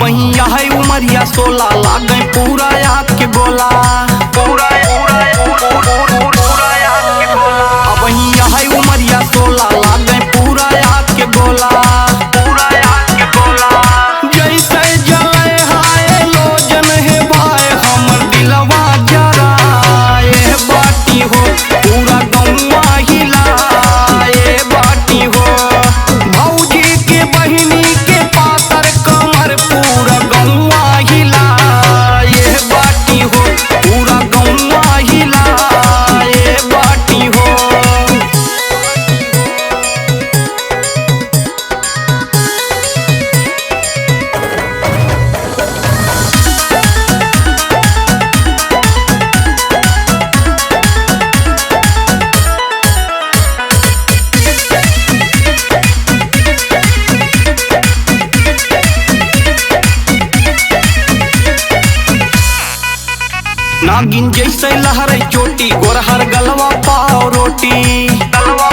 बहिया है उमरिया 16 लागे पूरा याद के गोला पूरा बहिया है उमरिया 16 लागे पूरा याद के गोला जैसे जले हाय लोजन है भाई हमर दिलवा जराए बाटी हो पूरा गौवा हिलाए बाटी हो भौजी के बहिनी के पातर कमर पूरा गौवा हिलाए बाटी हो पूरा गौवा हिलाए बाटी हो। नागिन जैसे लहरे चोटी गोरहर गलवा पाव रोटी गलवा